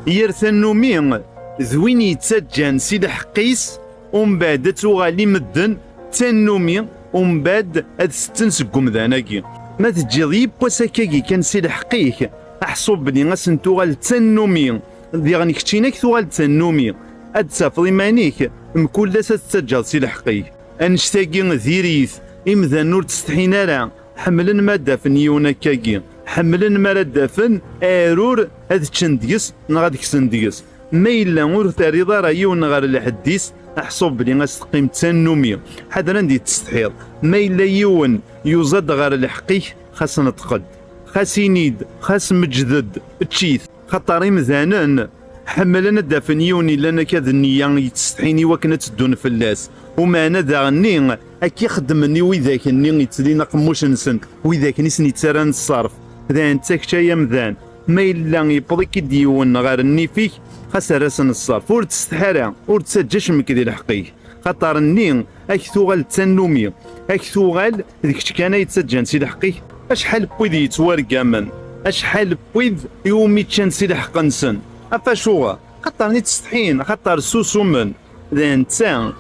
يرثنومي ذوين يتسجن سي الحقيس ومن بعد توغالي مدن تنومي ومن بعد هاد ستن سكم ذاناكي ما تجي يبقى سكاكي كان سي الحقيك احسب بلي غاسن توغال تنومي دي غني كتيناك توغال تنومي اد سافضي مانيك مكل تتسجل سي الحقيك انشتاقي ذيريث إمذا نور تستحينا لا حملن ما دافن يونا كاكي حملن ما دافن ارور هاد تشنديس نغاد كسنديس ما إلا ور تريض راه يون غير الحديث احسب بلي غاستقيم تنومي حدا ندي تستحيض ما إلا يون يوزد غير الحقيق خاص نتقد خاص ينيد خاص مجدد تشيث خطر مزانن حملنا دافن يوني لنا كذا النية يتستحيني وكنا تدون فلاس ومعنا داغني اكي خدمني وذاك الني يتسلينا قموش نسن وذاك نسني تسران الصرف ذا انتك شايا مذان ما إلا يبضيك ديون غير الني فيك خاص راسن الصرف ور تستحرى ور تسجش مكدي الحقيق خاطر الني اكثوغال تنومي اكثوغال ذيك كان يتسجن سي الحقيق اشحال بويد يتوارقامن اشحال بويد يومي تشان سي الحق نسن افاشوغا خاطر ني تستحين خاطر سوسومن ذا انت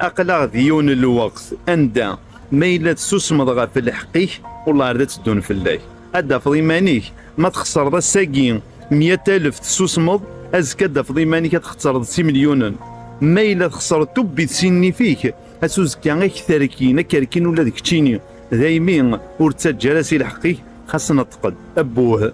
اقلا ديون الوقت اندا ما إلا تسوسمض في الحقيق والله راه تدون في الله ادا فضي مانيك ما تخسر ذا الساقين 100,000 تسوسمض ازكى دا فضي مانيك تخسر 6 مليون ما إلا تخسر تبي تسيني فيك اسوزكا غير كثاركين كاركين ولا ديك تشيني دايمين ور تسجل سي الحقيق خاصنا تقد ابوه